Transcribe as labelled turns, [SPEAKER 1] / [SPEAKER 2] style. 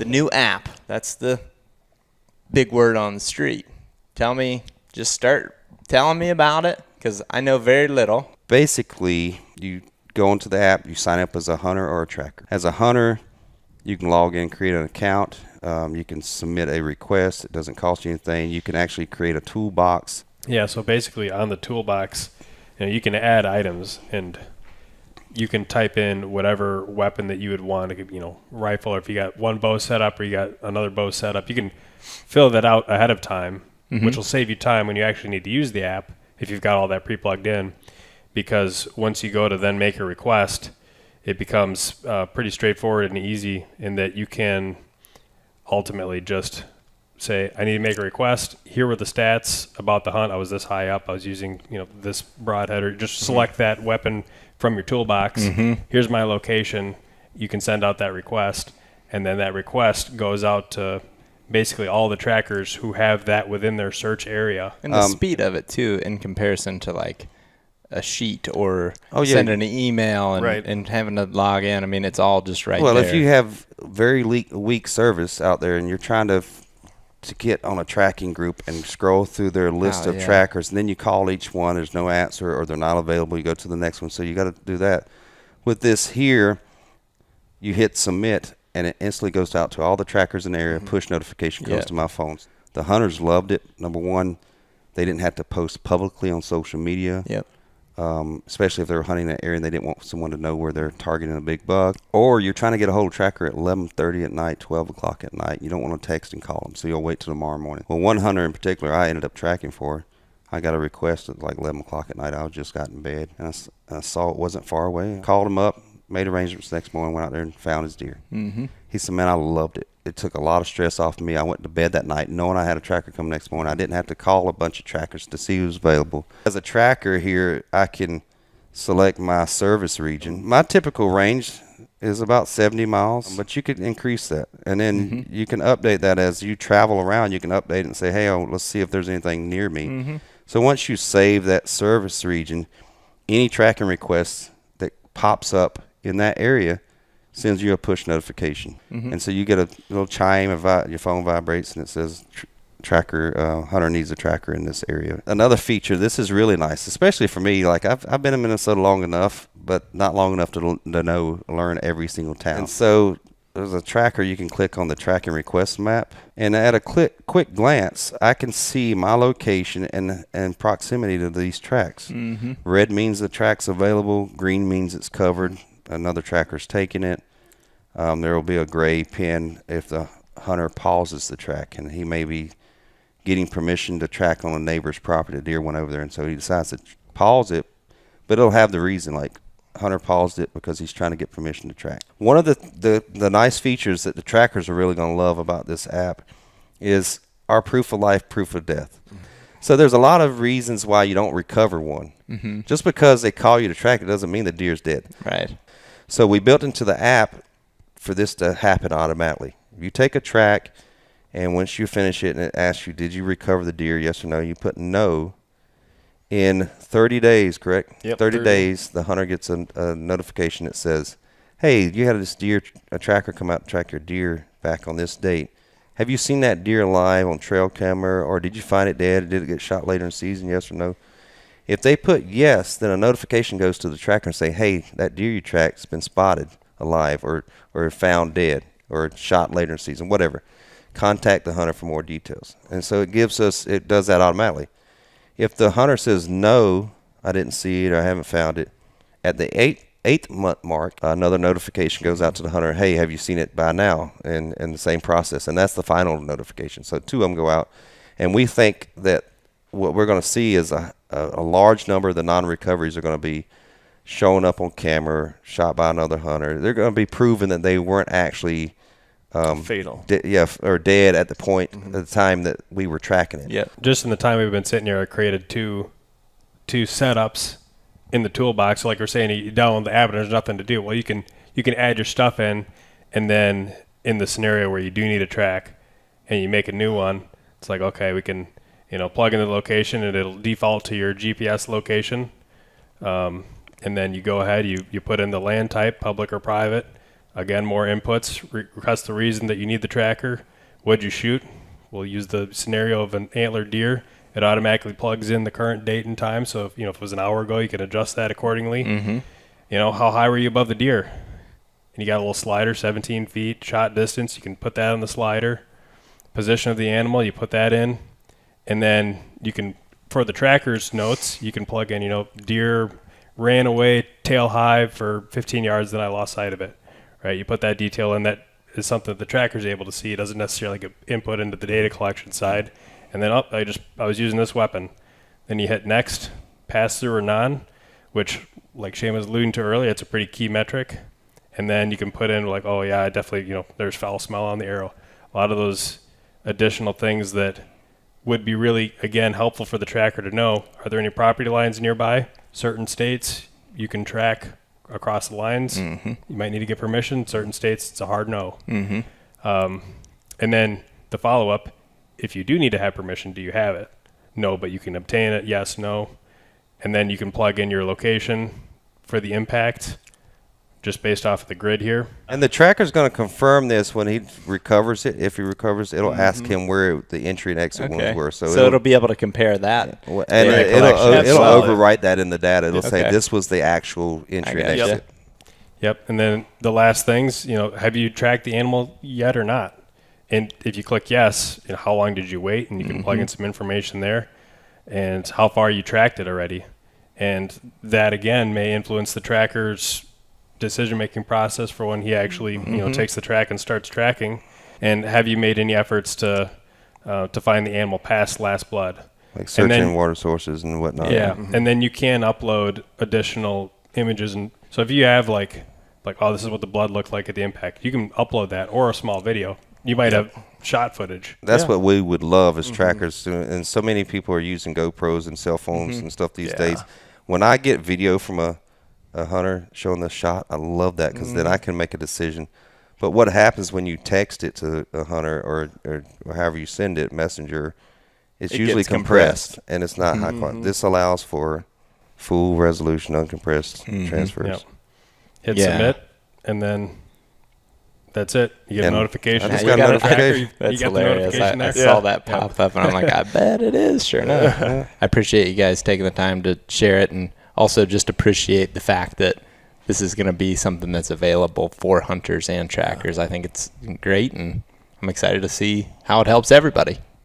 [SPEAKER 1] new app. That's the big word on the street. Just start telling me about it, because I know very little.
[SPEAKER 2] Basically, you go into the app, you sign up as a hunter or a tracker. As a hunter, you can log in, create an account. You can submit a request. It doesn't cost you anything. You can actually create a toolbox.
[SPEAKER 3] Yeah, so basically on the toolbox, you can add items, and you can type in whatever weapon that you would want. It could be, rifle, or if you got one bow set up or you got another bow set up, you can fill that out ahead of time, which will save you time when you actually need to use the app if you've got all that pre-plugged in. Because once you go to then make a request, it becomes pretty straightforward and easy in that you can ultimately just say, I need to make a request. Here were the stats about the hunt. I was this high up. I was using, this broadhead, or just select that weapon from your toolbox. Here's my location. You can send out that request, and then that request goes out to basically all the trackers who have that within their search area.
[SPEAKER 1] And the speed of it too, in comparison to like a sheet or sending an email and having to log in. I mean, it's all just right there.
[SPEAKER 2] Well, if you have very weak service out there and you're trying to get on a tracking group and scroll through their list of trackers, and then you call each one, there's no answer or they're not available, you go to the next one. So you got to do that. With this here, you hit submit, and it instantly goes out to all the trackers in the area. Push notification goes to my phones. The hunters loved it. Number one, they didn't have to post publicly on social media. Especially if they were hunting that area and they didn't want someone to know where they're targeting a big buck. Or you're trying to get a hold of tracker at 11:30 at night, 12 o'clock at night. You don't want to text and call them, so you'll wait till tomorrow morning. Well, one hunter in particular I ended up tracking for, I got a request at like 11 o'clock at night. I was just got in bed, and I saw it wasn't far away. I called him up, made arrangements the next morning, went out there and found his deer. He said, man, I loved it. It took a lot of stress off of me. I went to bed that night knowing I had a tracker come next morning. I didn't have to call a bunch of trackers to see who's available. As a tracker here, I can select my service region. My typical range is about 70 miles, but you could increase that. And then you can update that as you travel around. You can update it and say, hey, let's see if there's anything near me. So once you save that service region, any tracking request that pops up in that area sends you a push notification. And so you get a little chime, your phone vibrates, and it says tracker, hunter needs a tracker in this area. Another feature, this is really nice, especially for me. Like I've been in Minnesota long enough, but not long enough to learn every single town. And so there's a tracker. You can click on the tracking request map, and at a quick glance, I can see my location and proximity to these tracks. Red means the track's available. Green means it's covered. Another tracker's taking it. There will be a gray pin if the hunter pauses the track, and he may be getting permission to track on a neighbor's property. A deer went over there, and so he decides to pause it, but it'll have the reason, like hunter paused it because he's trying to get permission to track. One of the nice features that the trackers are really going to love about this app is our proof of life, proof of death. So there's a lot of reasons why you don't recover one. Just because they call you to track it doesn't mean the deer's dead.
[SPEAKER 1] Right.
[SPEAKER 2] So we built into the app for this to happen automatically. You take a track, and once you finish it and it asks you, did you recover the deer, yes or no, you put no. In 30 days, correct?
[SPEAKER 3] Yep,
[SPEAKER 2] 30 days, the hunter gets a notification that says, hey, you had a tracker come out and track your deer back on this date. Have you seen that deer alive on trail camera, or did you find it dead? Did it get shot later in the season, yes or no? If they put yes, then a notification goes to the tracker and say, hey, that deer you tracked's been spotted alive or found dead or shot later in the season, whatever. Contact the hunter for more details. And so it does that automatically. If the hunter says, no, I didn't see it or I haven't found it, at the eighth month mark, another notification goes out to the hunter, hey, have you seen it by now? And the same process. And that's the final notification. So two of them go out. And we think that what we're going to see is a large number of the non-recoveries are going to be showing up on camera, shot by another hunter. They're going to be proven that they weren't actually
[SPEAKER 3] fatal.
[SPEAKER 2] Or dead at the point at the time that we were tracking it.
[SPEAKER 3] Yeah. Just in the time we've been sitting here, I created two setups in the toolbox. So like we're saying, you download the app and there's nothing to do. Well, you can add your stuff in, and then in the scenario where you do need a track and you make a new one, it's like, okay, we can plug in the location and it'll default to your GPS location. And then you go ahead, you put in the land type, public or private, Again, more inputs. Request the reason that you need the tracker. What'd you shoot? We'll use the scenario of an antlered deer. It automatically plugs in the current date and time. So if it was an hour ago, you can adjust that accordingly. How high were you above the deer? And you got a little slider, 17 feet, shot distance. You can put that on the slider. Position of the animal, you put that in. And then you can, for the tracker's notes, you can plug in, deer ran away tail high for 15 yards, then I lost sight of it. Right? You put that detail in. That is something that the tracker's able to see. It doesn't necessarily get input into the data collection side. And then I was using this weapon. Then you hit next, pass through or none, which, like Shane was alluding to earlier, it's a pretty key metric. And then you can put in like, oh yeah, I definitely, there's foul smell on the arrow. A lot of those additional things that would be really, again, helpful for the tracker to know. Are there any property lines nearby? Certain states you can track across the lines. You might need to get permission. Certain states, it's a hard no. And then the follow-up, if you do need to have permission, do you have it? No, but you can obtain it. Yes, no. And then you can plug in your location for the impact just based off of the grid here.
[SPEAKER 2] And the tracker's going to confirm this when he recovers it. If he recovers, it'll ask him where the entry and exit wounds were.
[SPEAKER 1] So it'll be able to compare that.
[SPEAKER 2] And it'll overwrite that in the data. It'll say this was the actual entry and exit.
[SPEAKER 3] Yep. And then the last things, have you tracked the animal yet or not? And if you click yes, how long did you wait? And you can plug in some information there. And how far you tracked it already. And that, again, may influence the tracker's decision-making process for when he actually takes the track and starts tracking. And have you made any efforts to find the animal past last blood?
[SPEAKER 2] Like searching water sources and whatnot.
[SPEAKER 3] Yeah, and then you can upload additional images. And so if you have like, oh, this is what the blood looked like at the impact, you can upload that or a small video. You might have shot footage.
[SPEAKER 2] That's what we would love as trackers. And so many people are using GoPros and cell phones and stuff these days. When I get video from a hunter showing the shot, I love that because then I can make a decision. But what happens when you text it to a hunter or however you send it, messenger, it's usually compressed and it's not high quality. This allows for full resolution, uncompressed transfers.
[SPEAKER 3] Hit submit, and then that's it. You get a notification.
[SPEAKER 2] I just got a notification.
[SPEAKER 1] That's hilarious. I saw that pop up, and I'm like, I bet it is. Sure enough. I appreciate you guys taking the time to share it, and also just appreciate the fact that this is going to be something that's available for hunters and trackers. I think it's great, and I'm excited to see how it helps everybody.